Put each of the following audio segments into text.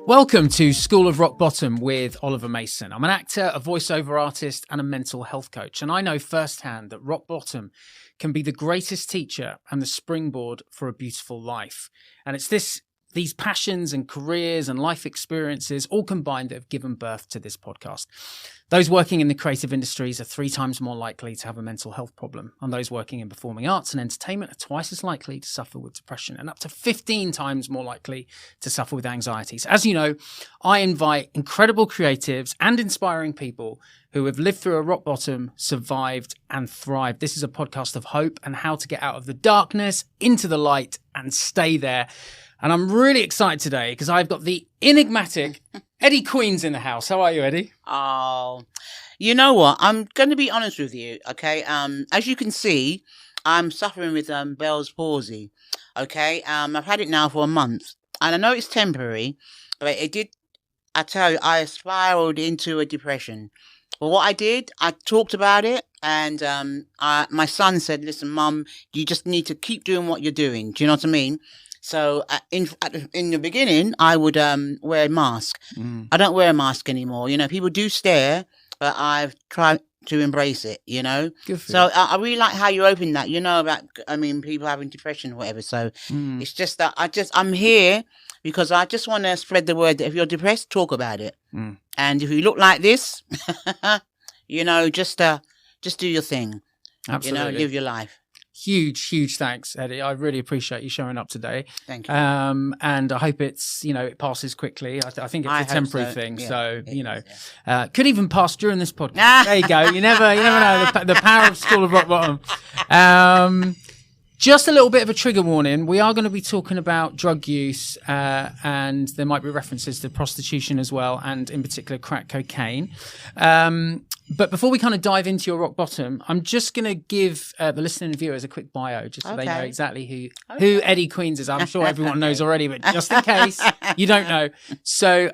Welcome to School of Rock Bottom with Oliver Mason. I'm an actor, a voiceover artist, and a mental health coach. And I know firsthand that rock bottom can be the greatest teacher and the springboard for a beautiful life. And it's these passions and careers and life experiences all combined that have given birth to this podcast. Those working in the creative industries are 3 times more likely to have a mental health problem, and those working in performing arts and entertainment are twice as likely to suffer with depression and up to 15 times more likely to suffer with anxieties. As you know, I invite incredible creatives and inspiring people who have lived through a rock bottom, survived, and thrived. This is a podcast of hope and how to get out of the darkness into the light and stay there. And I'm really excited today because I've got the enigmatic Eddy Queens in the house. How are you, Eddy? Oh, you know what? I'm going to be honest with you, okay? As you can see, I'm suffering with Bell's palsy, okay? I've had it now for a month, and I know it's temporary, but I tell you, I spiraled into a depression. Well, what I did, I talked about it, and my son said, listen, Mum, you just need to keep doing what you're doing. Do you know what I mean? So in the beginning, I would wear a mask. I don't wear a mask anymore. You know, people do stare, but I've tried to embrace it, you know. Good for So you. I really like how you opened that, you know, about, people having depression or whatever. So it's just that I'm here because I just want to spread the word that if you're depressed, talk about it. And if you look like this, you know, just do your thing. Absolutely. You know, live your life. Huge thanks, Eddy. I really appreciate you showing up today. Thank you. And I hope it passes quickly. I think it's a temporary thing. Yeah, so, you know, yeah. could even pass during this podcast. There you go. You never know the power of School of Rock Bottom. Just a little bit of a trigger warning. We are going to be talking about drug use, and there might be references to prostitution as well, and in particular crack cocaine. But before we kind of dive into your rock bottom, I'm just going to give the listening viewers a quick bio, just so they know exactly who Eddy Queens is. I'm sure everyone knows already, but just in case you don't know. So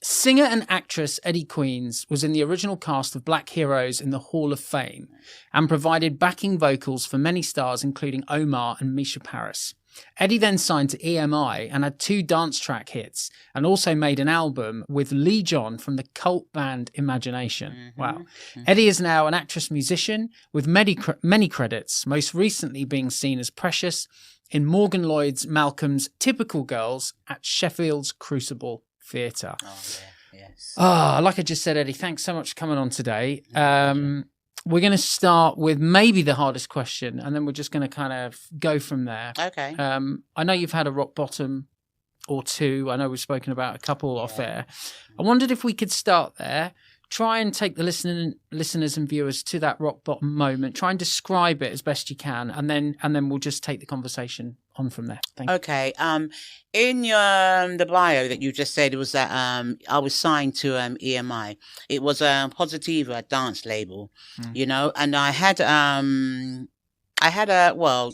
singer and actress Eddy Queens was in the original cast of Black Heroes in the Hall of Fame and provided backing vocals for many stars, including Omar and Misha Paris. Eddy then signed to EMI and had 2 dance track hits and also made an album with Lee John from the cult band Imagination. Wow. Eddy is now an actress musician with many credits, most recently being seen as Precious in Morgan Lloyd's Malcolm's Typical Girls at Sheffield's Crucible Theatre. Oh, yeah. Yes. Like I just said, Eddy, thanks so much for coming on today. We're going to start with maybe the hardest question, and then we're just going to kind of go from there. Okay. I know you've had a rock bottom or 2. I know we've spoken about a couple off air. I wondered if we could start there. Try and take the listeners and viewers to that rock bottom moment. Try and describe it as best you can, and then we'll just take the conversation on from there. Thank you. Okay. In your the bio that you just said, it was that I was signed to EMI. It was a Positiva dance label, you know, and I had a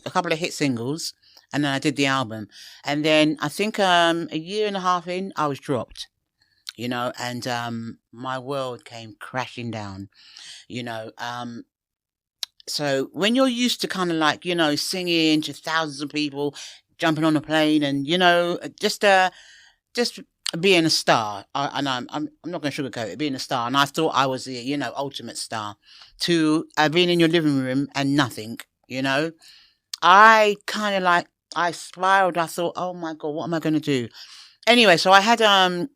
couple of hit singles, and then I did the album, and then I think a year and a half in, I was dropped. You know, and my world came crashing down, you know. So when you're used to kind of like, you know, singing to thousands of people, jumping on a plane and, you know, just being a star, and I'm not going to sugarcoat it, being a star. And I thought I was the, you know, ultimate star, to being in your living room and nothing, you know. I kind of like, I spiraled. I thought, oh my God, what am I going to do? Anyway, so I had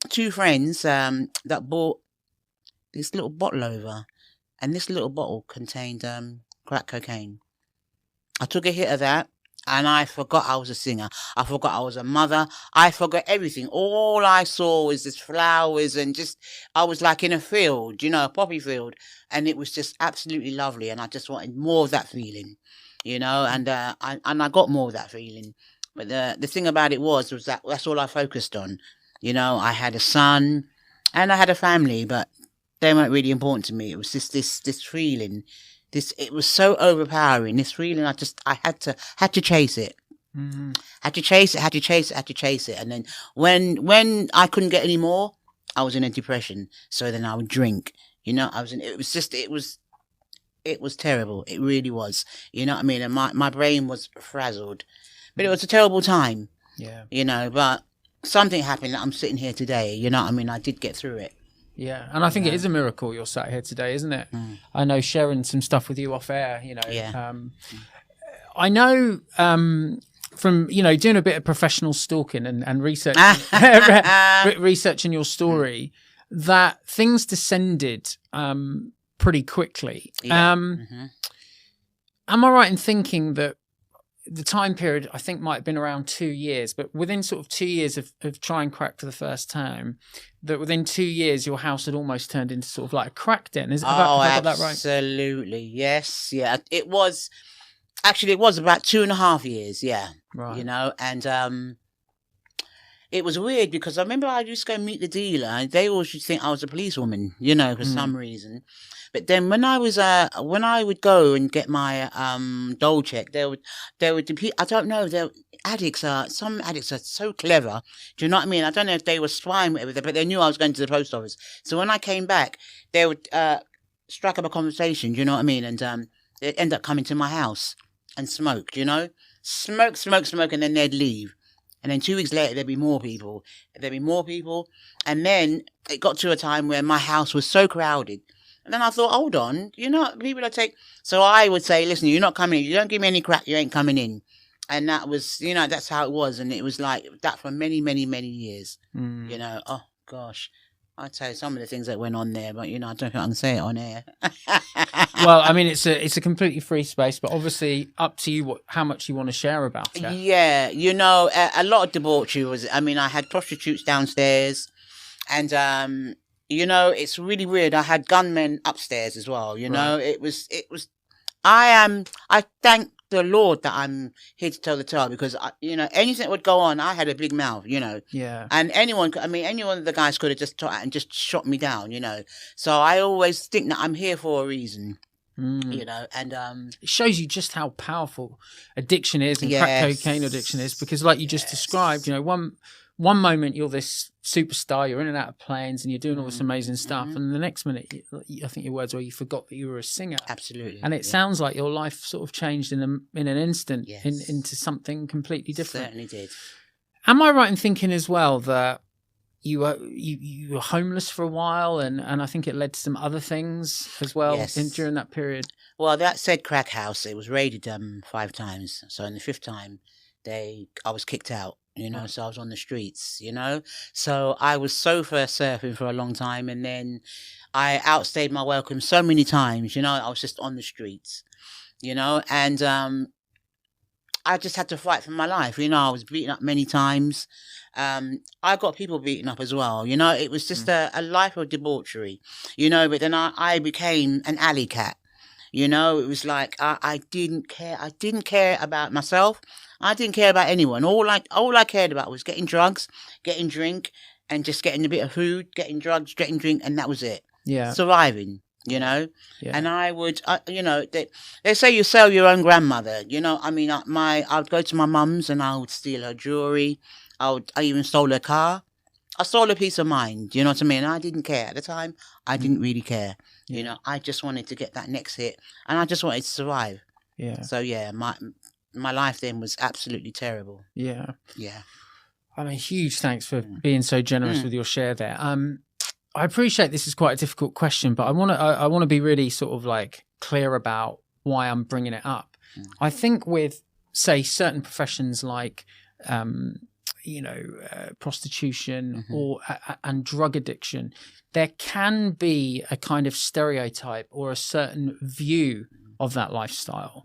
2 friends that bought this little bottle over, and this little bottle contained crack cocaine. I took a hit of that, and I forgot I was a singer. I forgot I was a mother. I forgot everything. All I saw was just flowers, and just I was like in a field, you know, a poppy field, and it was just absolutely lovely. And I just wanted more of that feeling, you know, and I got more of that feeling. But the thing about it was that that's all I focused on. You know, I had a son and I had a family, but they weren't really important to me. It was just this feeling. It was so overpowering. This feeling, I had to chase it. Had to chase it. And then when I couldn't get any more, I was in a depression. So then I would drink. You know, it was terrible. It really was. You know what I mean? And my brain was frazzled. But it was a terrible time. Yeah. You know, but something happened that I'm sitting here today. You know what I mean? I did get through it. Yeah, and I think it is a miracle you're sat here today, isn't it? I know sharing some stuff with you off air, you know. Yeah. I know from, you know, doing a bit of professional stalking and research, researching your story, that things descended pretty quickly. Yeah. Am I right in thinking that the time period, I think, might have been around 2 years, but within sort of 2 years of trying crack for the first time, that within 2 years your house had almost turned into sort of like a crack den? Have I got that right? Absolutely. Yes. Yeah. It was about 2.5 years. Yeah. Right. You know, and it was weird because I remember I used to go meet the dealer and they always used to think I was a policewoman, you know, for some reason. But then when I would go and get my dole check, there would I don't know, some addicts are so clever. Do you know what I mean? I don't know if they were spying with it, but they knew I was going to the post office. So when I came back, they would strike up a conversation, do you know what I mean? And they'd end up coming to my house and smoke, you know? Smoke, and then they'd leave. And then 2 weeks later, there'd be more people. And then it got to a time where my house was so crowded. And then I thought, hold on, you know, people are So I would say, listen, you're not coming in. You don't give me any crack, you ain't coming in. And that was, you know, that's how it was. And it was like that for many, many, many years. You know, oh, gosh. I'll tell you some of the things that went on there, but, you know, I don't think I can say it on air. Well, I mean, it's a completely free space, but obviously up to you how much you want to share about it. Yeah, you know, a lot of debauchery was, I mean, I had prostitutes downstairs and, you know, it's really weird. I had gunmen upstairs as well, you know. It was, I thank the Lord that I'm here to tell the tale because, you know, anything that would go on, I had a big mouth, you know. Yeah. And any one of the guys could have just tried and just shot me down, you know. So I always think that I'm here for a reason. You know, and it shows you just how powerful addiction is and crack cocaine addiction is because, like you just described, you know, one moment you're this superstar, you're in and out of planes, and you're doing all this amazing stuff, and the next minute, I think your words were, you forgot that you were a singer. Absolutely, and it sounds like your life sort of changed in an instant into something completely different. Certainly did. Am I right in thinking as well that you were homeless for a while, and I think it led to some other things as well during that period? Well, that said crack house, it was raided 5 times. So in the 5th time, I was kicked out, you know, so I was on the streets, you know. So I was sofa surfing for a long time, and then I outstayed my welcome so many times, you know. I was just on the streets, you know, and I just had to fight for my life. You know, I was beaten up many times. I got people beaten up as well. You know, it was just a life of debauchery, you know, but then I became an alley cat. You know, it was like I didn't care. I didn't care about myself. I didn't care about anyone. All I cared about was getting drugs, getting drink, and just getting a bit of food, getting drugs, getting drink, and that was it. Yeah. Surviving. You know, and I would, you know, they say you sell your own grandmother. You know, I mean, I'd go to my mum's and I would steal her jewelry. I even stole her car. I stole a peace of mind. You know what I mean? I didn't care at the time. I didn't really care. Yeah. You know, I just wanted to get that next hit, and I just wanted to survive. Yeah. So yeah, my life then was absolutely terrible. Yeah. Yeah. I mean, huge thanks for being so generous with your share there. I appreciate this is quite a difficult question, but I want to be really sort of like clear about why I'm bringing it up. I think with, say, certain professions like, you know, prostitution and drug addiction, there can be a kind of stereotype or a certain view of that lifestyle.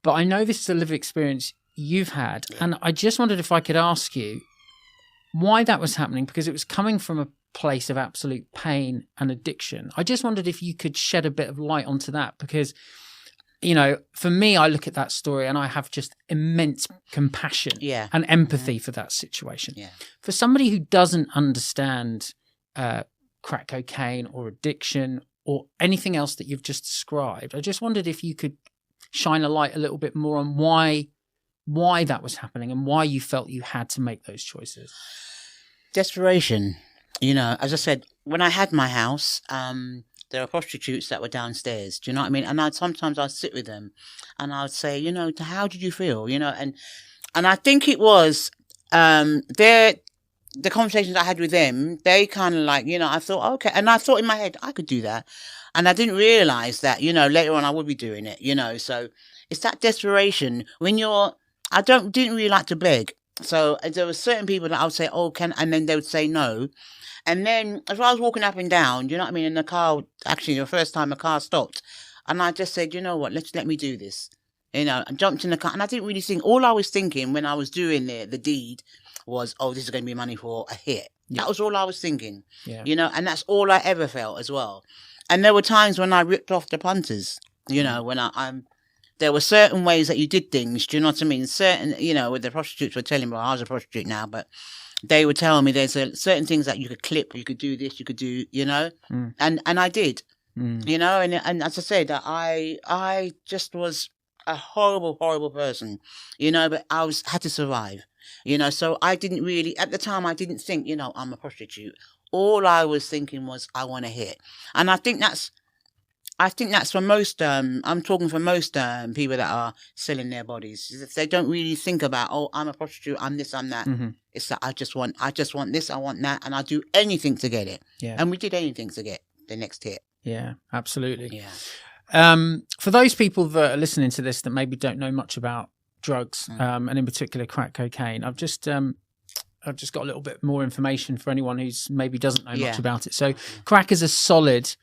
But I know this is a lived experience you've had, and I just wondered if I could ask you why that was happening, because it was coming from a place of absolute pain and addiction. I just wondered if you could shed a bit of light onto that, because, you know, for me, I look at that story and I have just immense compassion and empathy for that situation. Yeah. For somebody who doesn't understand crack cocaine or addiction or anything else that you've just described, I just wondered if you could shine a light a little bit more on why that was happening and why you felt you had to make those choices. Desperation. You know, as I said, when I had my house, there were prostitutes that were downstairs. Do you know what I mean? And sometimes I'd sit with them and I'd say, you know, how did you feel? You know, and I think it was, the conversations I had with them, they kind of like, I thought, okay. And I thought in my head, I could do that. And I didn't realize that, later on I would be doing it, So it's that desperation when didn't really like to beg. So there were certain people that I would say, oh, and then they would say no. And then as I was walking up and down, in the car, actually the first time a car stopped, and I just said, you know what, let me do this. I jumped in the car, and I didn't really think, all I was thinking when I was doing the deed was, oh, this is going to be money for a hit. Yeah. That was all I was thinking, and that's all I ever felt as well. And there were times when I ripped off the punters, when there were certain ways that you did things, do you know what I mean? Certain, with the prostitutes were telling me, well, I was a prostitute now, but they would tell me there's certain things that you could clip, you could do this, you could do, and I did, and as I said, I just was a horrible, horrible person, but I had to survive, so I didn't really, at the time, I didn't think, I'm a prostitute. All I was thinking was, I want to hit. And I think that's for most, I'm talking for most people that are selling their bodies. If they don't really think about, oh, I'm a prostitute, I'm this, I'm that. Mm-hmm. It's that I just want this, I want that, and I'll do anything to get it. Yeah. And we did anything to get the next hit. Yeah, absolutely. Yeah. For those people that are listening to this that maybe don't know much about drugs, and in particular crack cocaine, I've just got a little bit more information for anyone who's maybe doesn't know much about it. So crack is a solid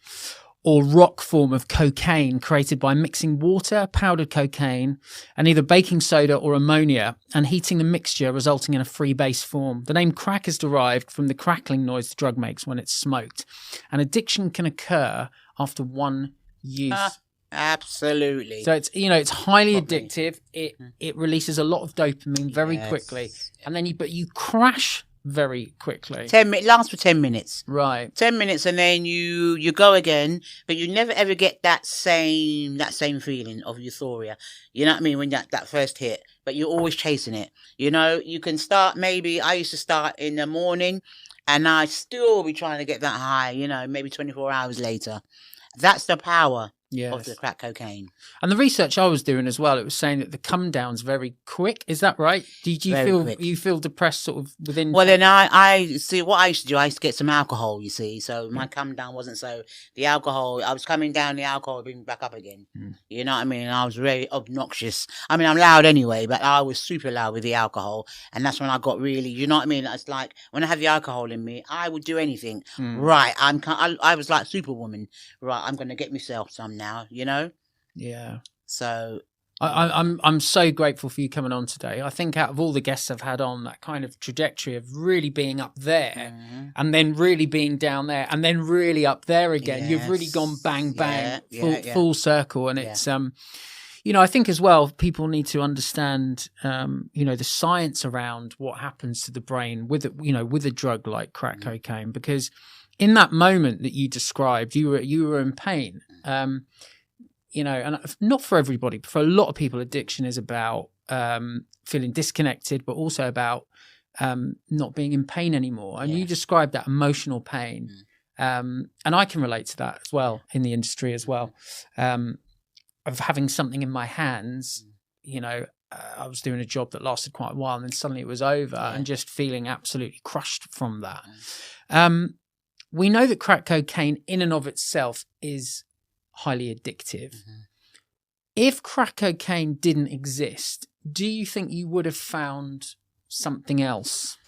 or rock form of cocaine created by mixing water, powdered cocaine, and either baking soda or ammonia, and heating the mixture, resulting in a free base form. The name crack is derived from the crackling noise the drug makes when it's smoked. An addiction can occur after one use. Absolutely. So it's highly addictive. It releases a lot of dopamine very quickly, and then you crash very quickly. It lasts for 10 minutes. Right. 10 minutes, and then you go again, but you never ever get that same feeling of euphoria. You know what I mean? When that first hit, but you're always chasing it. You can start, maybe I used to start in the morning, and I still be trying to get that high, maybe 24 hours later. That's the power. Yes. Of the crack cocaine. And the research I was doing as well, it was saying that the come down's very quick. Is that right? Did you feel depressed sort of within? Well, then I see what I used to do. I used to get some alcohol, you see. So my come down wasn't so. The alcohol, I was coming down. The alcohol would bring me back up again. You know what I mean? And I was very obnoxious. I mean, I'm loud anyway, but I was super loud with the alcohol, and that's when I got really. You know what I mean? It's like when I had the alcohol in me, I would do anything. Right? I was like Superwoman. Right? I'm going to get myself some now, Yeah. So I'm so grateful for you coming on today. I think out of all the guests I've had on, that kind of trajectory of really being up there and then really being down there and then really up there again, you've really gone bang, bang, full circle. And it's, I think as well, people need to understand, the science around what happens to the brain with a drug like crack cocaine, because in that moment that you described, you were in pain. And not for everybody, but for a lot of people, addiction is about feeling disconnected, but also about not being in pain anymore. And you described that emotional pain. And I can relate to that as well in the industry as well, of having something in my hands. I was doing a job that lasted quite a while, and then suddenly it was over and just feeling absolutely crushed from that. We know that crack cocaine in and of itself is highly addictive. If crack cocaine didn't exist, do you think you would have found something else?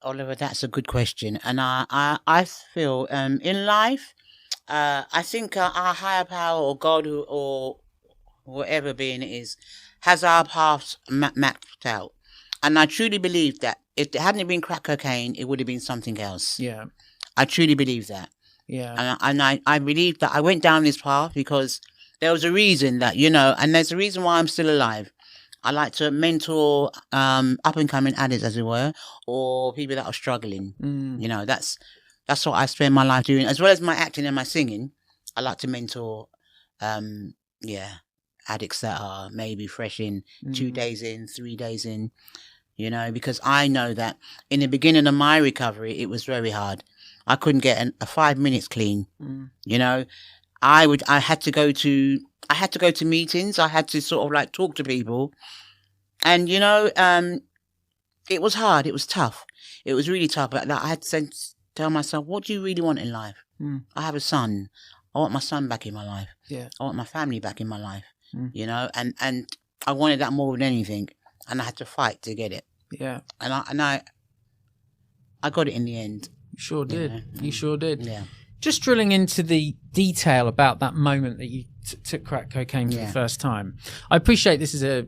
Oliver, that's a good question. And I feel in life, I think our higher power or God or whatever being it is has our paths mapped out. And I truly believe that if it hadn't been crack cocaine, it would have been something else. Yeah. I truly believe that. Yeah. And I believe that I went down this path because there was a reason that, and there's a reason why I'm still alive. I like to mentor up and coming addicts, as it were, or people that are struggling. That's what I spend my life doing, as well as my acting and my singing. I like to mentor, addicts that are maybe fresh in 2 days in, 3 days in, because I know that in the beginning of my recovery, it was very hard. I couldn't get a 5 minutes clean. I had to go to meetings. I had to sort of like talk to people, and it was hard. It was tough. it was really tough. But like, I had to tell myself, what do you really want in life? I have a son. I want my son back in my life. Yeah. I want my family back in my life. You know, and I wanted that more than anything, and I had to fight to get it. Yeah. And I got it in the end. You sure did. You sure did. Yeah. Just drilling into the detail about that moment that you took crack cocaine for the first time. I appreciate this is you're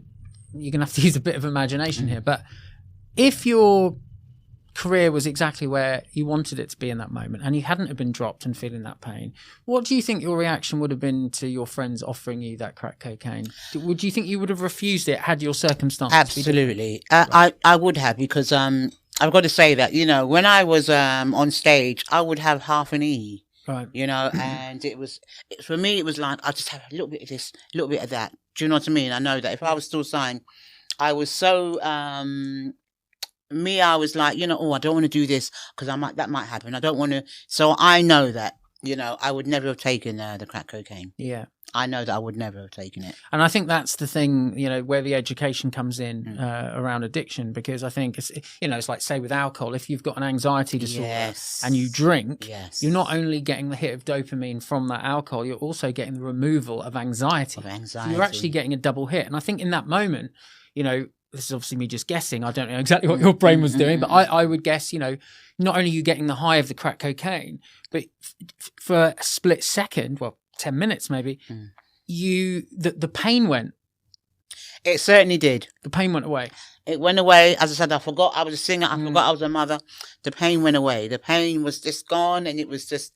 going to have to use a bit of imagination here, but if your career was exactly where you wanted it to be in that moment and you hadn't have been dropped and feeling that pain, what do you think your reaction would have been to your friends offering you that crack cocaine? Would you think you would have refused it had your circumstances Absolutely. I would have, because I've got to say that, you know, when I was on stage, I would have half an E. Right. You know, and for me, it was like, I just have a little bit of this, a little bit of that. Do you know what I mean? I know that if I was still signed, I was so, I was like, you know, oh, I don't want to do this because that might happen. I don't want to. So I know that, you know, I would never have taken the crack cocaine. Yeah. I know that I would never have taken it. And I think that's the thing, you know, where the education comes in around addiction, because I think, it's, you know, it's like, say, with alcohol, if you've got an anxiety disorder and you drink, you're not only getting the hit of dopamine from that alcohol, you're also getting the removal of anxiety. So you're actually getting a double hit. And I think in that moment, you know, this is obviously me just guessing, I don't know exactly what your brain was doing, but I would guess, you know, not only are you getting the high of the crack cocaine, but for a split second, well, 10 minutes maybe, the pain went. It certainly did. The pain went away. It went away. As I said, I forgot I was a singer. I forgot I was a mother. The pain went away. The pain was just gone, and it was just...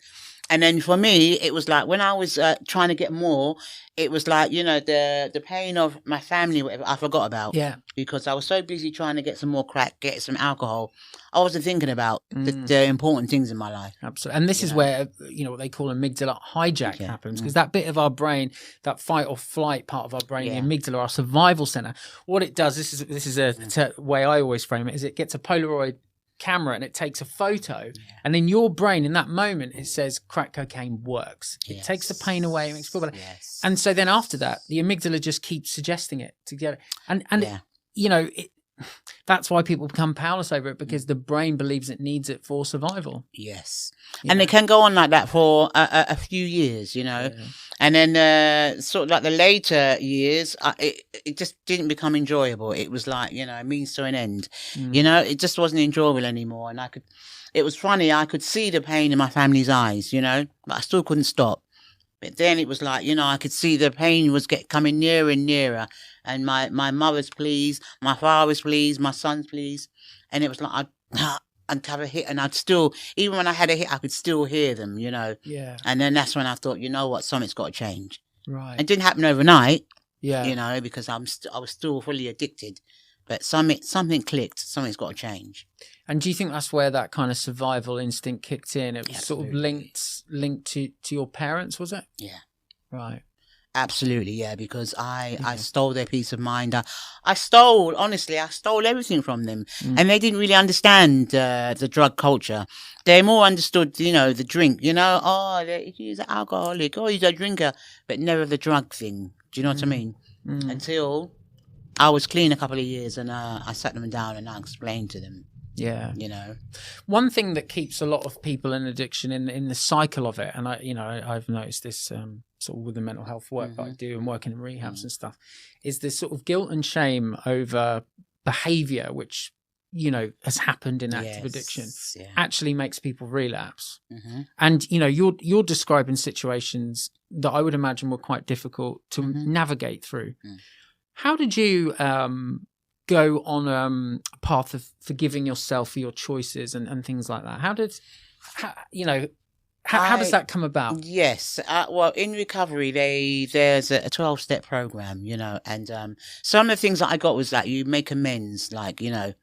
And then for me, it was like when I was trying to get more, it was like, you know, the pain of my family, whatever, I forgot about. Yeah. Because I was so busy trying to get some more crack, get some alcohol. I wasn't thinking about the important things in my life. Absolutely. And this is where, you know, what they call amygdala hijack happens, because that bit of our brain, that fight or flight part of our brain, the amygdala, our survival center, what it does, this is a way I always frame it, is it gets a Polaroid camera and it takes a photo, and in your brain in that moment it says crack cocaine works. It takes the pain away, it makes you feel better. And so then after that, the amygdala just keeps suggesting it to get it. And you know, that's why people become powerless over it, because the brain believes it needs it for survival. And it can go on like that for a few years, you know. And then sort of like the later years, it just didn't become enjoyable. It was like, you know, a means to an end. You know, it just wasn't enjoyable anymore. And it was funny, I could see the pain in my family's eyes, you know, but I still couldn't stop. But then it was like, you know, I could see the pain was coming nearer and nearer. And my mother's pleas, my father's pleas, my son's pleas. And it was like, I'd have a hit, and I'd still, even when I had a hit, I could still hear them, you know. And then that's when I thought, you know what, something's got to change. It didn't happen overnight, you know, because I was still fully addicted. But something clicked. Something's got to change. And do you think that's where that kind of survival instinct kicked in? It was sort of linked to your parents, was it? Yeah. Right. Absolutely, yeah, because I stole their peace of mind. I stole everything from them. And they didn't really understand the drug culture. They more understood, you know, the drink, you know, oh, he's an alcoholic, oh, he's a drinker, but never the drug thing. Do you know what I mean? Until I was clean a couple of years, and I sat them down and I explained to them. Yeah. You know, one thing that keeps a lot of people in addiction in the cycle of it, and I've noticed this sort of with the mental health work that I do and working in rehabs and stuff, is this sort of guilt and shame over behavior, which, you know, has happened in active addiction, actually makes people relapse. And, you know, you're describing situations that I would imagine were quite difficult to navigate through. How did you go on a path of forgiving yourself for your choices and things like that? How does that come about? Yes. Well, in recovery, there's a 12-step program, you know, and some of the things that I got was that you make amends, like, you know,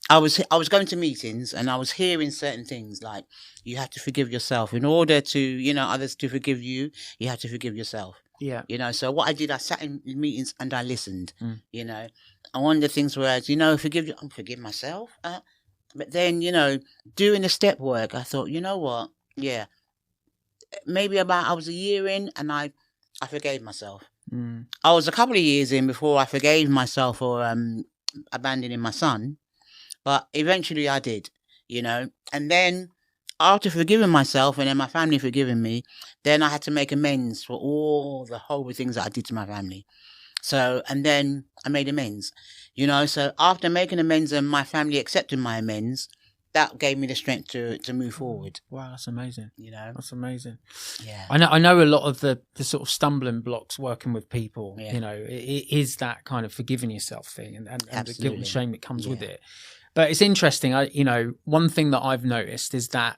I was going to meetings and I was hearing certain things like, you have to forgive yourself. In order to, you know, others to forgive you, you have to forgive yourself. Yeah. You know, so what I did, I sat in meetings and I listened, you know. And one of the things was, you know, forgive myself. But then, you know, doing the step work, I thought, you know what? Yeah. Maybe I was a year in and I forgave myself. I was a couple of years in before I forgave myself for abandoning my son. But eventually I did. And then after forgiving myself and then my family forgiving me, then I had to make amends for all the horrible things that I did to my family. So, and then I made amends, so after making amends and my family accepting my amends, that gave me the strength to move forward. Wow, that's amazing. That's amazing. Yeah. I know a lot of the sort of stumbling blocks working with people, it is that kind of forgiving yourself thing and the guilt and shame that comes with it. But it's interesting. One thing that I've noticed is that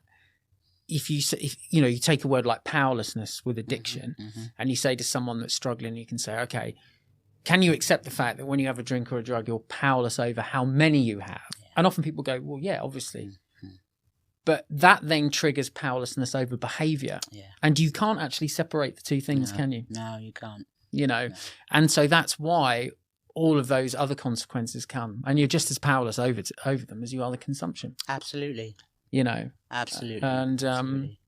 if you take a word like powerlessness with addiction and you say to someone that's struggling, you can say, okay, can you accept the fact that when you have a drink or a drug, you're powerless over how many you have? And often people go, well, yeah, obviously. But that then triggers powerlessness over behavior. Yeah. And you can't actually separate the two things, can you? No, you can't. No. And so that's why all of those other consequences come. And you're just as powerless over them as you are the consumption. Absolutely. Absolutely. And Absolutely.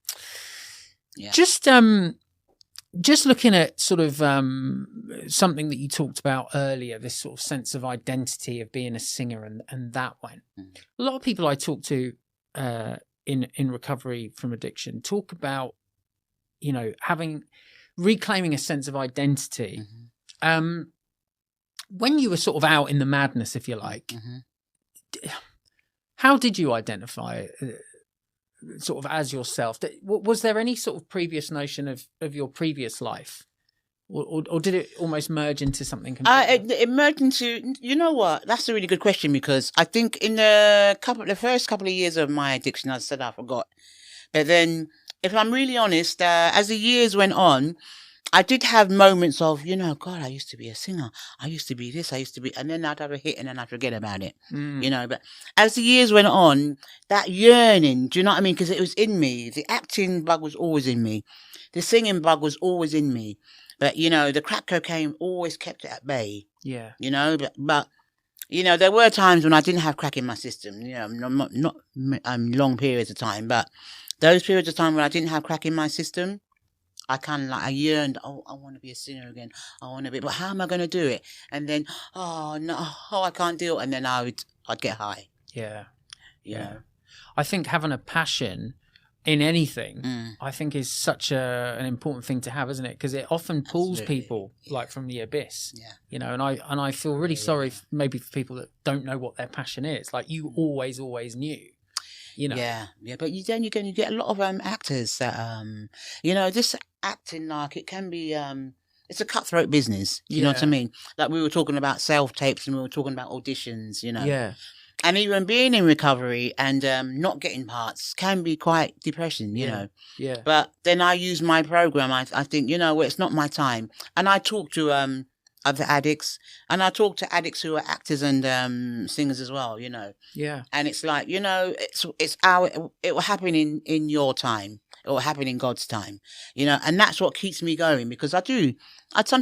just looking at sort of something that you talked about earlier, this sort of sense of identity of being a singer and that one. A lot of people I talk to in recovery from addiction talk about, reclaiming a sense of identity. When you were sort of out in the madness, if you like, how did you identify sort of as yourself? Was there any sort of previous notion of your previous life, or did it almost merge into something completely? It merged into, what? That's a really good question, because I think in the first couple of years of my addiction, I said I forgot. But then, if I'm really honest, as the years went on, I did have moments of, God, I used to be a singer. I used to be this, and then I'd have a hit and then I'd forget about it, But as the years went on, that yearning, do you know what I mean? Because it was in me. The acting bug was always in me. The singing bug was always in me. But, the crack cocaine always kept it at bay. Yeah. But there were times when I didn't have crack in my system, not long periods of time, but those periods of time when I didn't have crack in my system, I yearned, I want to be a singer again. I want to be, but how am I going to do it? And then, I can't do it. And then I'd get high. Yeah. I think having a passion in anything, I think is such an important thing to have, isn't it? Because it often pulls people like from the abyss. Yeah. And I feel really sorry maybe for people that don't know what their passion is. Like you always knew. Yeah, but then you get a lot of actors that this acting, like, it can be it's a cutthroat business. You know what I mean? Like we were talking about self-tapes and we were talking about auditions, Yeah. And even being in recovery and not getting parts can be quite depressing, you know. Yeah. But then I use my program. I think, it's not my time. And I talk to other addicts, and I talk to addicts who are actors and singers as well, Yeah. And it's like, it will happen in your time. It will happen in God's time, and that's what keeps me going, because sometimes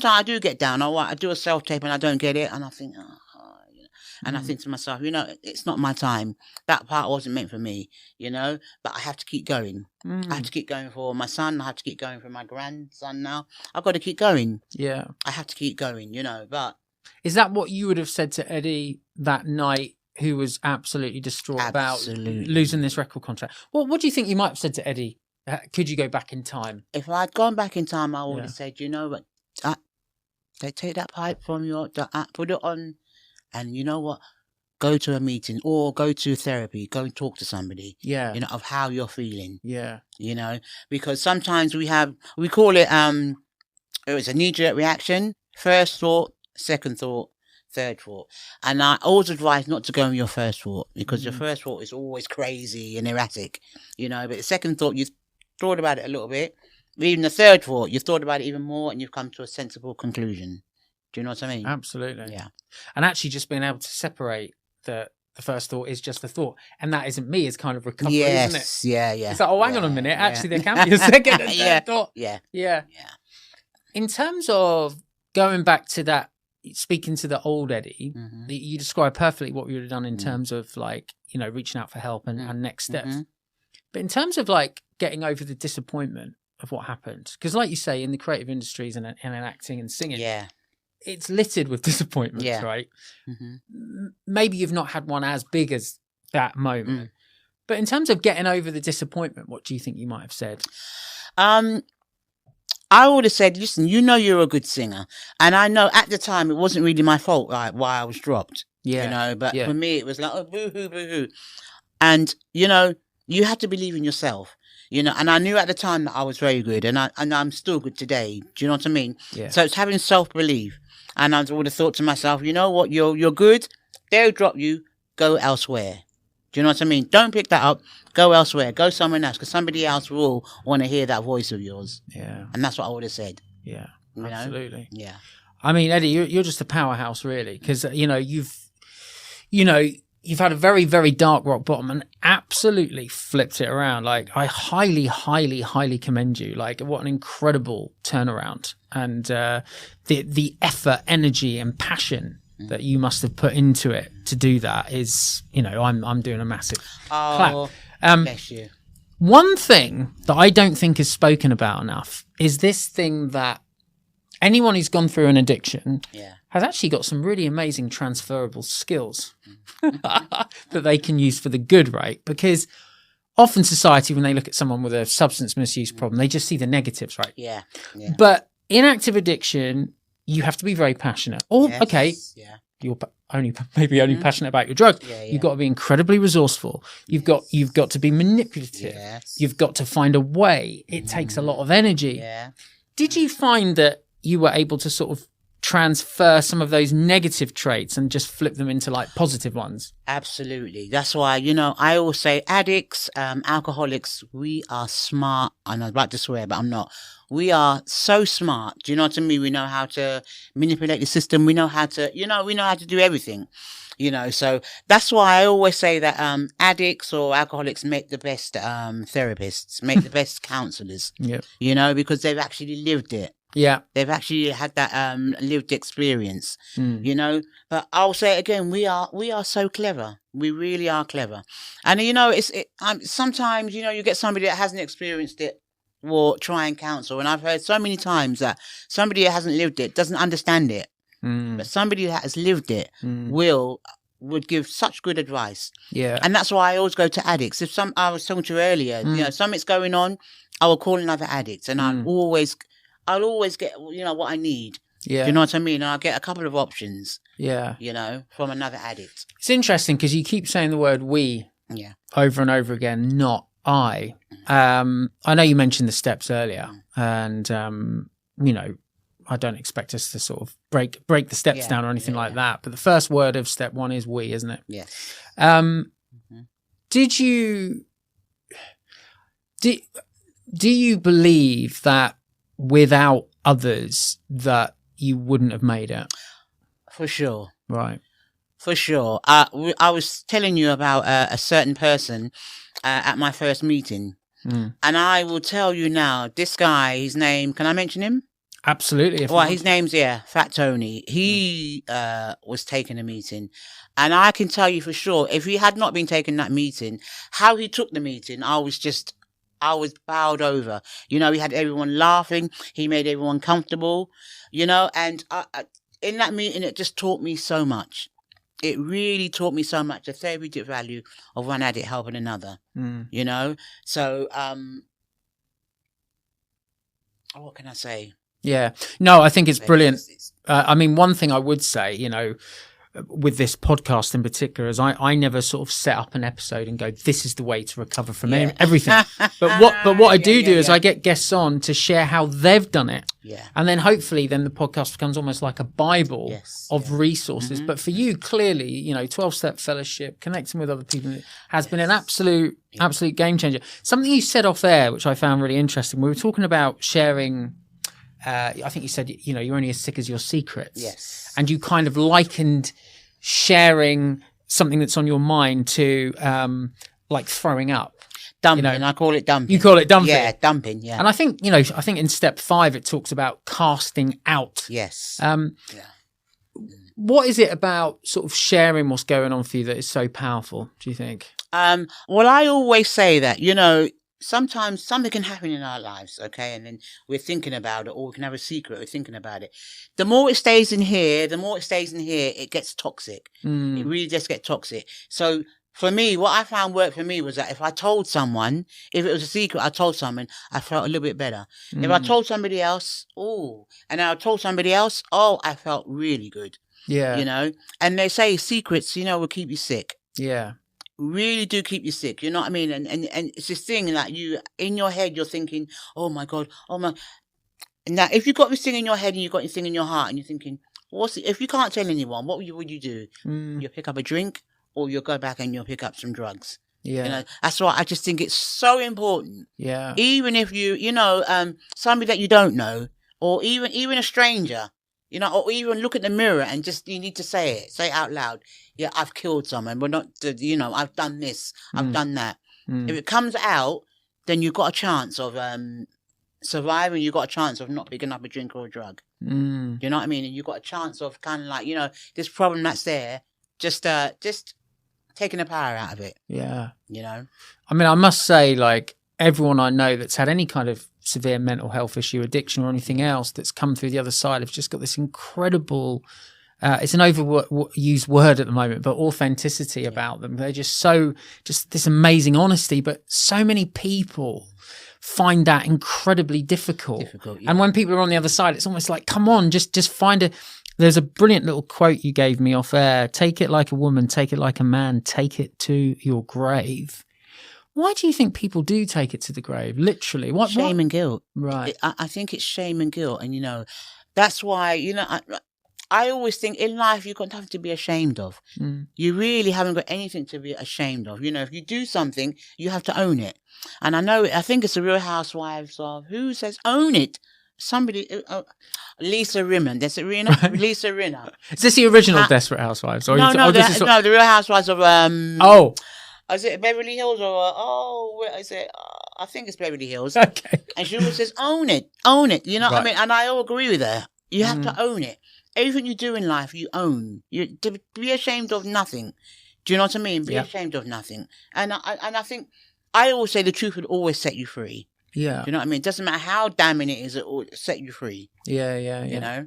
I do get down. I do a self-tape and I don't get it, and I think, and I think to myself, it's not my time. That part wasn't meant for me, but I have to keep going. I have to keep going for my son. I have to keep going for my grandson now. I've got to keep going. Yeah. I have to keep going, but. Is that what you would have said to Eddie that night, who was absolutely distraught about losing this record contract? What do you think you might have said to Eddie? Could you go back in time? If I'd gone back in time, I would have said, what? They take that pipe from put it on. And you know what? Go to a meeting or go to therapy. Go and talk to somebody. Yeah. Of how you're feeling. Yeah. Because sometimes we call it, it was a knee-jerk reaction. First thought, second thought, third thought. And I always advise not to go on your first thought, because your first thought is always crazy and erratic, But the second thought, you've thought about it a little bit. Even the third thought, you've thought about it even more, and you've come to a sensible conclusion. Do you know what I mean? Absolutely. Yeah. And actually just being able to separate the first thought is just a thought, and that isn't me, is kind of recovery, isn't it? Yeah. It's like, hang on a minute. Actually, there can be a second and third thought. Yeah. In terms of going back to that, speaking to the old Eddie, you described perfectly what you would have done in terms of reaching out for help and next steps. But in terms of getting over the disappointment of what happened, because like you say, in the creative industries and in acting and singing, it's littered with disappointments, right? Maybe you've not had one as big as that moment, But in terms of getting over the disappointment, what do you think you might have said? I would have said, listen, you know you're a good singer. And I know at the time it wasn't really my fault, like, why I was dropped. Yeah. You know, but Yeah. for me, it was like, oh, boo-hoo, boo-hoo. And, you know, you had to believe in yourself, you know. And I knew at the time that I was very good. And I'm still good today. Do you know what I mean? Yeah. So it's having self-belief. And I would have thought to myself, you know what, you're good. They'll drop you. Go elsewhere. Do you know what I mean? Don't pick that up. Go elsewhere. Go somewhere else, because somebody else will want to hear that voice of yours. Yeah. And that's what I would have said. Yeah. You Absolutely. know? Yeah. I mean, Eddie, you're just a powerhouse, really, because you've had a very, very dark rock bottom and absolutely flipped it around. Like, I highly, highly, highly commend you. Like, what an incredible turnaround, and the effort, energy, and passion that you must have put into it to do that is, you know, I'm doing a massive clap. Bless you. One thing that I don't think is spoken about enough is this thing that anyone who's gone through an addiction has actually got some really amazing transferable skills that they can use for the good, right? Because often society, when they look at someone with a substance misuse problem, they just see the negatives, right? Yeah. But in active addiction, you have to be very passionate. Or, okay, you're only passionate about your drug. You've got to be incredibly resourceful. You've got to be manipulative. You've got to find a way. It takes a lot of energy. Did you find that you were able to sort of transfer some of those negative traits and just flip them into like positive ones? Absolutely. That's why, you know, I always say addicts, alcoholics, we are smart. And I'd like to swear, but I'm not. We are so smart. Do you know what I mean? We know how to manipulate the system. We know how to, we know how to do everything, so that's why I always say that, addicts or alcoholics make the best, therapists, make the best counselors, because they've actually lived it. Yeah. They've actually had that, lived experience, but I'll say it again, we are so clever. We really are clever. And, sometimes, you get somebody that hasn't experienced it, or try and counsel. And I've heard so many times that somebody that hasn't lived it doesn't understand it. But somebody that has lived it would give such good advice. Yeah. And that's why I always go to addicts. If I was talking to you earlier, something's going on, I will call another addict, and I'll always get, what I need. Yeah. Do you know what I mean? And I'll get a couple of options. Yeah. From another addict. It's interesting because you keep saying the word we over and over again, not I. I know you mentioned the steps earlier, and I don't expect us to sort of break the steps down or anything like that. But the first word of step one is we, isn't it? Yes. Do you believe that without others that you wouldn't have made it? For sure. Right. For sure. I was telling you about a certain person at my first meeting. And I will tell you now, this guy, his name, can I mention him? Absolutely. His name's, Fat Tony. He was taking a meeting. And I can tell you for sure, if he had not been taking that meeting, how he took the meeting, I was bowed over. He had everyone laughing. He made everyone comfortable, and in that meeting, it just taught me so much. It really taught me so much, the therapeutic value of one addict helping another, So, what can I say? Yeah. No, I think it's brilliant. I mean, one thing I would say, with this podcast in particular, is I never sort of set up an episode and go, this is the way to recover from everything. But what I do is I get guests on to share how they've done it. Yeah. And then hopefully the podcast becomes almost like a Bible of resources. But for you, clearly, 12-step fellowship, connecting with other people has been an absolute game changer. Something you said off air, which I found really interesting. We were talking about sharing. I think you said, you're only as sick as your secrets. Yes. And you kind of likened sharing something that's on your mind to like throwing up. Dumping. I call it dumping. You call it dumping? Yeah, dumping, yeah. And I think, in step 5, it talks about casting out. Yes. What is it about sort of sharing what's going on for you that is so powerful, do you think? Well, I always say that, sometimes something can happen in our lives, okay? And then we're thinking about it, or we can have a secret, we're thinking about it. The more it stays in here, it gets toxic. It really just gets toxic. So for me, what I found worked for me was that if I told someone, if it was a secret, I told someone, I felt a little bit better. If I told somebody else, and I told somebody else, I felt really good. Yeah. You know, and they say secrets, will keep you sick. Yeah. Really do keep you sick. You know what I mean? And it's this thing that you, in your head, you're thinking, oh my God, oh my. Now, if you've got this thing in your head and you've got this thing in your heart and you're thinking, if you can't tell anyone, what would you do? You'll pick up a drink or you'll go back and you'll pick up some drugs. Yeah. That's why I just think it's so important. Yeah. Even if somebody that you don't know, or even a stranger, or even look at the mirror and just, you need to say it out loud. Yeah, I've killed someone, but not, I've done this, I've done that. If it comes out, then you've got a chance of surviving. You've got a chance of not picking up a drink or a drug. You know what I mean? And you've got a chance of kind of like, this problem that's there, just taking the power out of it. Yeah. I mean, I must say, like, everyone I know that's had any kind of severe mental health issue, addiction or anything else that's come through the other side have just got this incredible, it's an overused word at the moment, but authenticity about them. They're just this amazing honesty, but so many people find that incredibly difficult. Yeah. And when people are on the other side, it's almost like, come on, just find there's a brilliant little quote you gave me off air. Take it like a woman, take it like a man, take it to your grave. Why do you think people do take it to the grave? Literally. Shame and guilt. Right. I think it's shame and guilt. And, that's why, I always think in life, you've got nothing to be ashamed of. You really haven't got anything to be ashamed of. If you do something, you have to own it. And I think it's the Real Housewives of, who says own it? Somebody, Lisa Rinna. That's it, Rinna? Lisa Rinna. Is this the original Desperate Housewives? Or no, the Real Housewives of, is it Beverly Hills or, where is it? I think it's Beverly Hills. Okay. And she always says, own it. You know what I mean? And I all agree with her. You have to own it. Everything you do in life, you own. To be ashamed of nothing. Do you know what I mean? Be ashamed of nothing. And I think, I always say the truth would always set you free. Yeah. Do you know what I mean? It doesn't matter how damning it is, it will set you free. Yeah.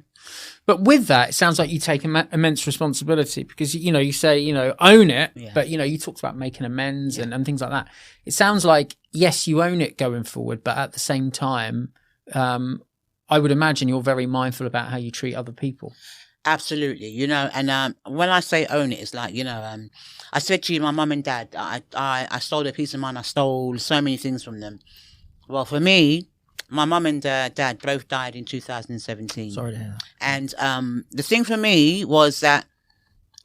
But with that, it sounds like you take immense responsibility because, you say, own it. Yeah. But, you talked about making amends and things like that. It sounds like, yes, you own it going forward, but at the same time, I would imagine you're very mindful about how you treat other people. Absolutely, and when I say own it, it's like, I said to you, my mum and dad, I stole their peace of mind. I stole so many things from them. Well, for me, my mum and dad both died in 2017. Sorry to hear that. And the thing for me was that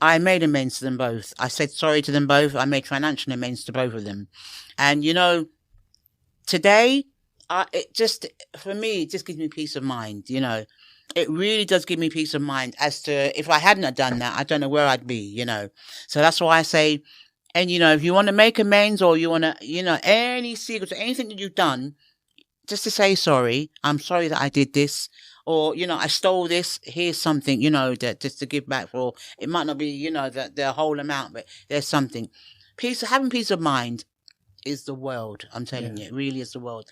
I made amends to them both. I said sorry to them both. I made financial amends to both of them. And, today, for me, it just gives me peace of mind, It really does give me peace of mind as to if I hadn't done that, I don't know where I'd be, So that's why I say, and, if you want to make amends or you want to, any secrets or anything that you've done, just to say sorry, I'm sorry that I did this, or, I stole this, here's something, that just to give back for, it might not be, the whole amount, but there's something. Having peace of mind is the world, I'm telling you, it really is the world.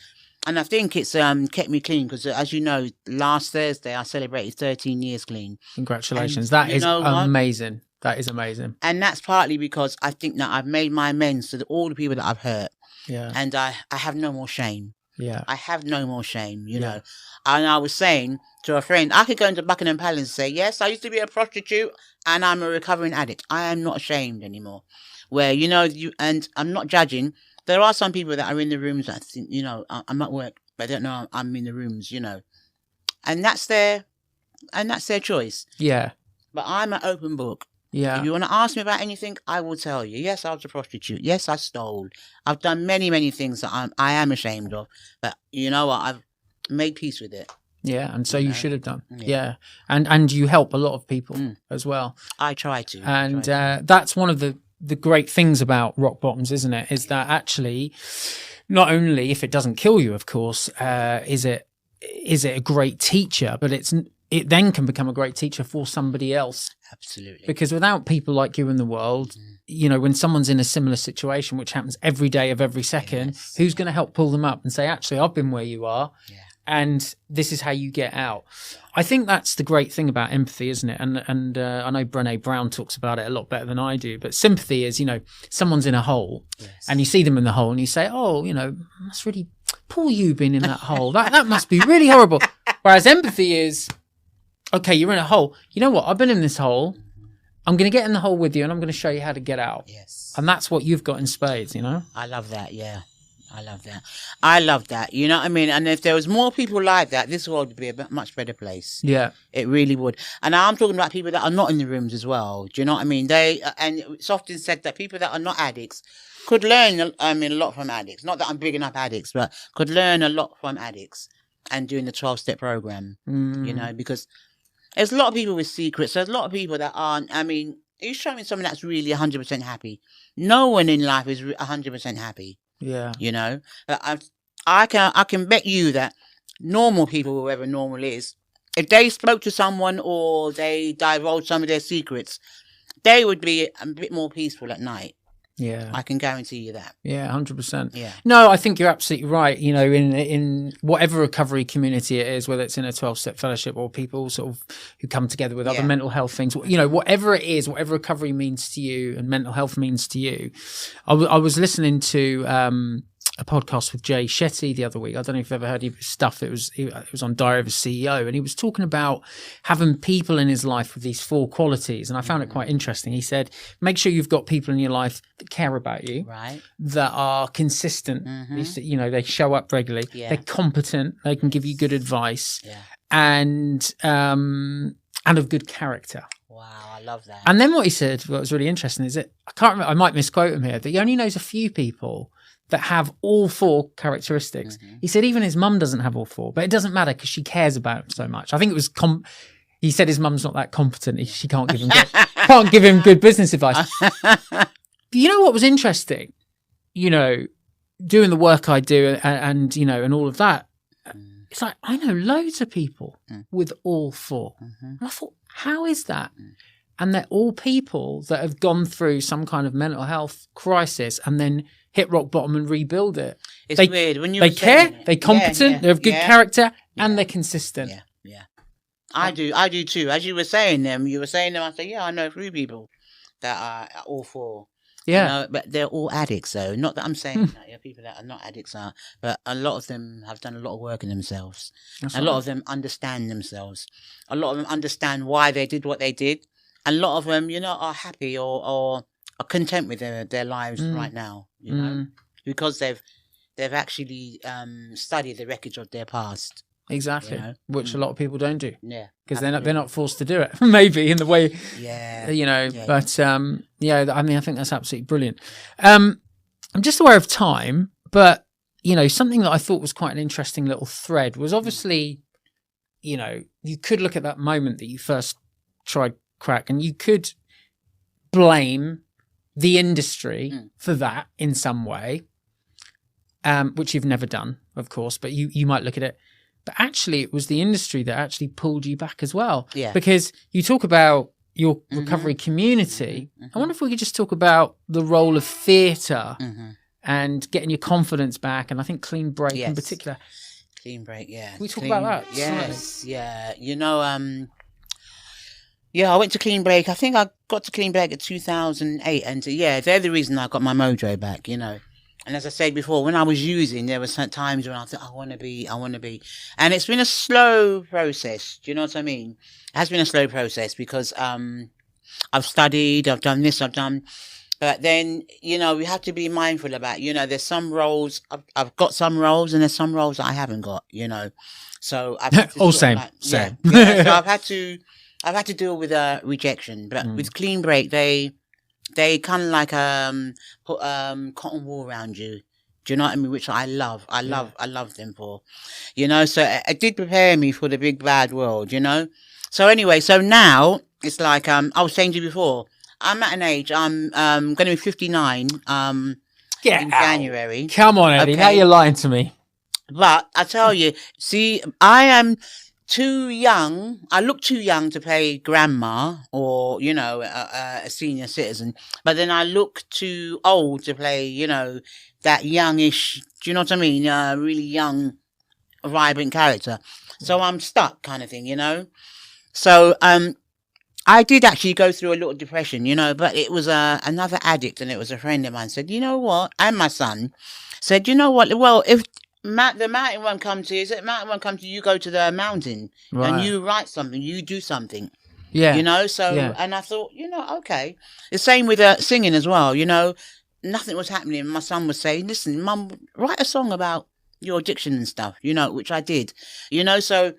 And I think it's kept me clean because, as you know, last Thursday I celebrated 13 years clean. Congratulations. That is amazing. That is amazing. And that's partly because I think that I've made my amends to all the people that I've hurt. Yeah. And I have no more shame. Yeah. I have no more shame, know. And I was saying to a friend, I could go into Buckingham Palace and say, yes, I used to be a prostitute and I'm a recovering addict. I am not ashamed anymore. Where, and I'm not judging. There are some people that are in the rooms that think, I'm at work, but they don't know I'm in the rooms, And that's their choice. Yeah. But I'm an open book. Yeah. If you want to ask me about anything, I will tell you. Yes, I was a prostitute. Yes, I stole. I've done many, many things that I am ashamed of. But you know what? I've made peace with it. Yeah, and so you should have done. Yeah. And you help a lot of people as well. I try to. And that's one of the great things about rock bottoms, isn't it? Is that actually, not only if it doesn't kill you, of course, is it a great teacher, but it then can become a great teacher for somebody else. Absolutely. Because without people like you in the world, when someone's in a similar situation, which happens every day of every second, who's going to help pull them up and say, actually, I've been where you are. Yeah. and this is how you get out. I think that's the great thing about empathy, isn't it? And I know Brené Brown talks about it a lot better than I do. But sympathy is, someone's in a hole, and you see them in the hole, and you say, "Oh, that's really poor you being in that hole. That must be really horrible." Whereas empathy is, okay, you're in a hole. You know what? I've been in this hole. I'm going to get in the hole with you, and I'm going to show you how to get out. Yes. And that's what you've got in spades, I love that, yeah. I love that. You know what I mean? And if there was more people like that, this world would be a much better place. Yeah. It really would. And I'm talking about people that are not in the rooms as well. Do you know what I mean? And it's often said that people that are not addicts could learn, a lot from addicts. Not that I'm bigging up addicts, but could learn a lot from addicts and doing the 12-step program, because there's a lot of people with secrets. There's a lot of people that aren't, you show me someone that's really 100% happy. No one in life is 100% happy. Yeah. I can bet you that normal people, whoever normal is, if they spoke to someone or they divulged some of their secrets, they would be a bit more peaceful at night. Yeah. I can guarantee you that. Yeah, 100%. Yeah. No, I think you're absolutely right. In whatever recovery community it is, whether it's in a 12-step fellowship or people sort of who come together with other mental health things, whatever it is, whatever recovery means to you and mental health means to you. I was listening to a podcast with Jay Shetty the other week. I don't know if you've ever heard his stuff. It was on Diary of a CEO, and he was talking about having people in his life with these 4 qualities, and I found it quite interesting. He said, make sure you've got people in your life that care about you, right, that are consistent. They show up regularly. They're competent. They can give you good advice, and of good character. Wow, I love that. And then what he said, what was really interesting, is that I can't remember. I might misquote him here, but he only knows a few people that have all 4 characteristics. He said even his mum doesn't have all 4, but it doesn't matter because she cares about him so much. I think it was he said his mum's not that competent. She can't give him good business advice. You know what was interesting? Doing the work I do and all of that. It's like I know loads of people with all 4. And I thought, how is that? And they're all people that have gone through some kind of mental health crisis and then hit rock bottom and rebuild it. It's weird. When they care, they're competent, they have good character, and they're consistent. Yeah. I do too. As you were saying them, I say, I know 3 people that are all 4. Yeah. But they're all addicts though. Not that I'm saying that people that are not addicts are, but a lot of them have done a lot of work in themselves. A lot of them understand themselves. A lot of them understand why they did what they did. A lot of them, are happy or are content with their lives right now, because they've actually studied the wreckage of their past. Exactly, which a lot of people don't do. Yeah, because they're not forced to do it. Maybe in the way, But I think that's absolutely brilliant. I'm just aware of time, but something that I thought was quite an interesting little thread was obviously, you could look at that moment that you first tried crack, and you could blame the industry for that in some way, which you've never done, of course, but you might look at it. But actually, it was the industry that actually pulled you back as well. Yeah. Because you talk about your recovery community. I wonder if we could just talk about the role of theatre and getting your confidence back. And I think Clean Break in particular. Clean Break, yeah. Can we talk about that? Yes, yeah. I went to Clean Break. I think I got to Clean Break in 2008. And they're the reason I got my mojo back, And as I said before, when I was using, there were some times when I thought, I want to be. And it's been a slow process. Do you know what I mean? It has been a slow process because I've studied, I've done this, but then, we have to be mindful about, there's some roles, I've got some roles and there's some roles that I haven't got, So I've had to same. So I've had to deal with rejection. But with Clean Break, they kind of like put cotton wool around you. Do you know what I mean? Which I love. I love them for. So it did prepare me for the big bad world, So anyway, so now it's like I was saying to you before, I'm at an age, I'm going to be 59 in January. Come on, Eddie. Now you're lying to me. But I tell you, see, I am too young. I look too young to play grandma or, a senior citizen. But then I look too old to play, that youngish, do you know what I mean? Really young vibrant character. So I'm stuck kind of thing, you know. So I did actually go through a little depression, you know, but it was another addict, and it was a friend of mine said, you know what, and my son said, you know what, well, if the mountain won't come to you, the mountain won't come to you, you go to the mountain and you write something, you do something. Yeah. You know, so, and I thought, you know, okay. The same with singing as well, you know, nothing was happening. My son was saying, listen, Mum, write a song about your addiction and stuff, you know, which I did, you know, so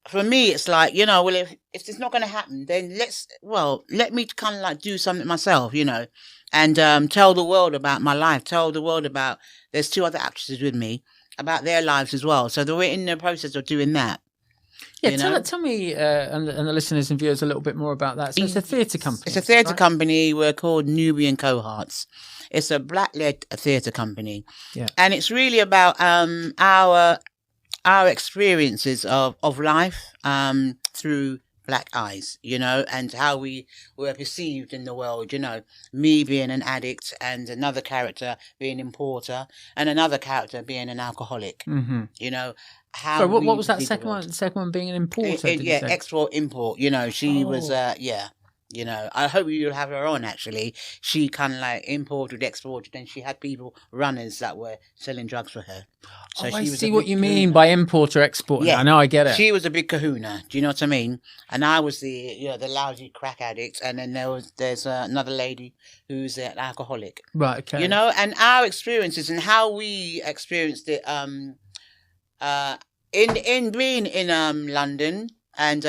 for me, it's like, you know, well, if it's not going to happen, then let me kind of like do something myself, you know, and tell the world about my life, tell the world about, there's 2 other actresses with me, about their lives as well. So we're in the process of doing that. Yeah, tell me and the listeners and viewers a little bit more about that. So it's a theatre company. It's a theatre company. We're called Nubian Cohorts. It's a black-led theatre company. Yeah. And it's really about our experiences of life through black eyes, you know, and how we were perceived in the world, you know, me being an addict and another character being an importer and another character being an alcoholic, you know. So what was that second one? The second one being an importer? Export, import, you know, she was, you know, I hope you'll have her on, actually. She kind of like imported, exported, and she had runners that were selling drugs for her. So I see what you mean by importer, exporter. Yeah. I know, I get it. She was a big kahuna, do you know what I mean? And I was the lousy crack addict, and then there's another lady who's an alcoholic. Right, okay. You know, and our experiences and how we experienced it in being in London, and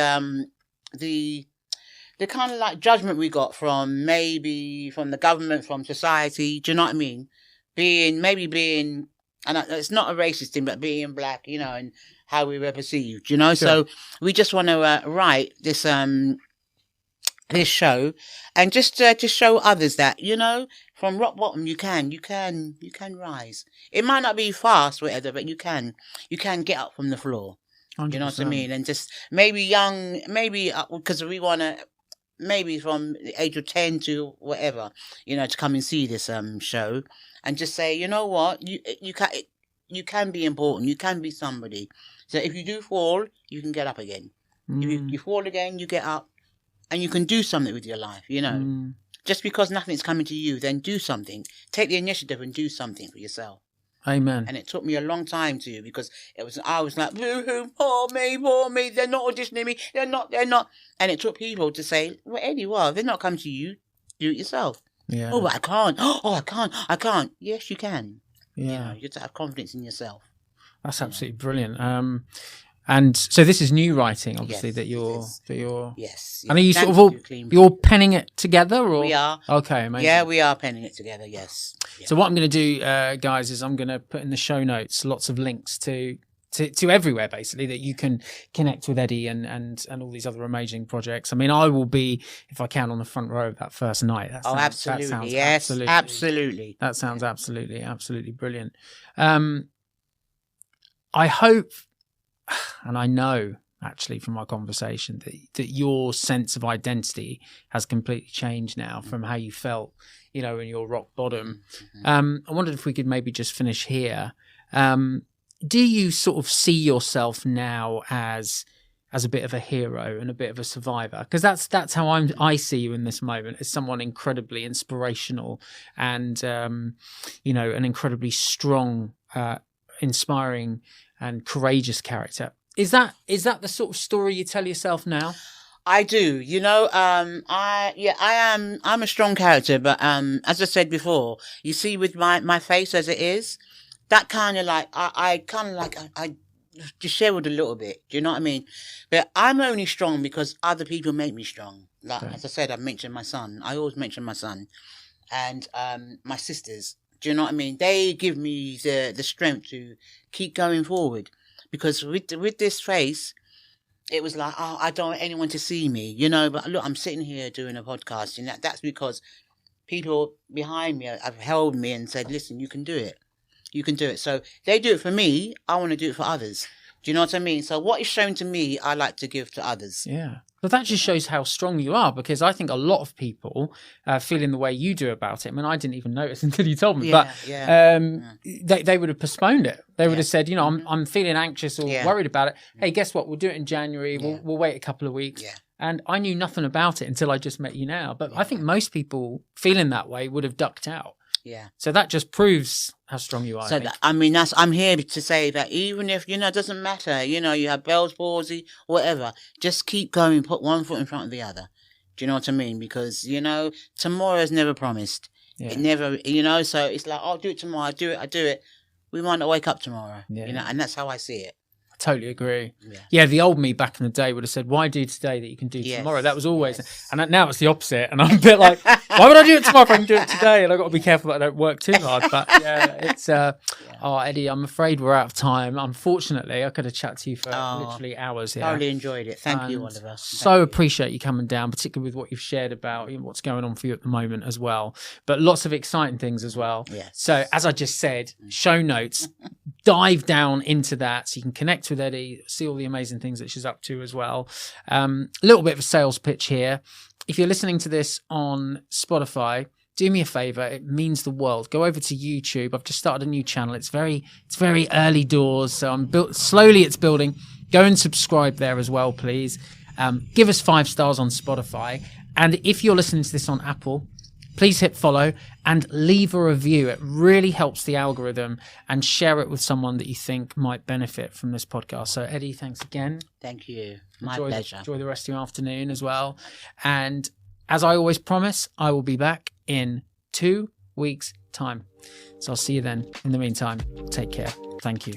the kind of like judgment we got from the government, from society, do you know what I mean? Being, and it's not a racist thing, but being black, you know, and how we were perceived, you know? Sure. So we just want to write this show, and just to show others that, you know, from rock bottom you can rise. It might not be fast, whatever, but you can get up from the floor. 100%. You know what I mean? And just maybe because we want to, maybe from the age of 10 to whatever, you know, to come and see this show, and just say, you know what, you can be important, you can be somebody. So if you do fall, you can get up again. If you fall again, you get up, and you can do something with your life, you know. Just because nothing's coming to you, then do something. Take the initiative and do something for yourself. Amen. And it took me a long time to, because I was like, boo-hoo, poor me, they're not auditioning me, they're not. And it took people to say, well, Eddie, they're not coming to you, do it yourself. Yeah. Oh, but I can't. Oh, I can't. Yes, you can. Yeah. You know, you have to have confidence in yourself. That's absolutely brilliant. And so this is new writing, obviously, that you're. Yes. And are you sort of you're penning it together, or we are? Okay, amazing. Yeah, we are penning it together. Yes. Yeah. So what I'm going to do, guys, is I'm going to put in the show notes lots of links to everywhere, basically, that you can connect with Eddie and all these other amazing projects. I mean, I will be, if I can, on the front row of that first night. Absolutely. That sounds absolutely. That sounds absolutely brilliant. I hope, and I know actually from our conversation that your sense of identity has completely changed now from how you felt, you know, in your rock bottom. I wondered if we could maybe just finish here. Do you sort of see yourself now as a bit of a hero and a bit of a survivor? Because that's how I see you in this moment, as someone incredibly inspirational and you know, an incredibly strong, inspiring and courageous character. Is that the sort of story you tell yourself now? I do. You know, I'm a strong character, but as I said before, you see with my face as it is, that kind of like I disheveled a little bit. Do you know what I mean? But I'm only strong because other people make me strong. Like, as I said, I mentioned my son. I always mention my son and my sisters. Do you know what I mean? They give me the strength to keep going forward. Because with this face, it was like, I don't want anyone to see me, you know. But look, I'm sitting here doing a podcast, and that's because people behind me have held me and said, listen, you can do it. You can do it. So they do it for me. I want to do it for others. Do you know what I mean? So what is shown to me, I like to give to others. Yeah. But that just shows how strong you are, because I think a lot of people feeling the way you do about it. I mean, I didn't even notice until you told me, they would have postponed it. They would have said, I'm feeling anxious or worried about it. Hey, guess what? We'll do it in January. We'll wait a couple of weeks. Yeah. And I knew nothing about it until I just met you now. But I think most people feeling that way would have ducked out. Yeah. So that just proves how strong you are. So I'm here to say that even if, it doesn't matter, you have Bell's palsy, whatever, just keep going, put one foot in front of the other. Do you know what I mean? Because, tomorrow is never promised. Yeah. It never, so it's like, I'll do it tomorrow, I do it. We might not wake up tomorrow, and that's how I see it. Totally agree. Yeah, the old me back in the day would have said, why do today that you can do tomorrow? That was always, and now it's the opposite. And I'm a bit like, why would I do it tomorrow if I can do it today? And I've got to be careful that I don't work too hard. But it's, Eddie, I'm afraid we're out of time. Unfortunately, I could have chatted to you for literally hours here. Thoroughly enjoyed it. Thank you, Oliver. Appreciate you coming down, particularly with what you've shared about what's going on for you at the moment as well. But lots of exciting things as well. Yes. So as I just said, show notes, dive down into that so you can connect with Eddy, see all the amazing things that she's up to as well. A little bit of a sales pitch here. If you're listening to this on Spotify, do me a favor. It means the world. Go over to YouTube. I've just started a new channel. It's very early doors, so slowly it's building. Go and subscribe there as well, please. Give us 5 stars on Spotify. And if you're listening to this on Apple, please hit follow and leave a review. It really helps the algorithm, and share it with someone that you think might benefit from this podcast. So, Eddy, thanks again. Thank you. My pleasure. Enjoy the rest of your afternoon as well. And as I always promise, I will be back in 2 weeks' time. So I'll see you then. In the meantime, take care. Thank you.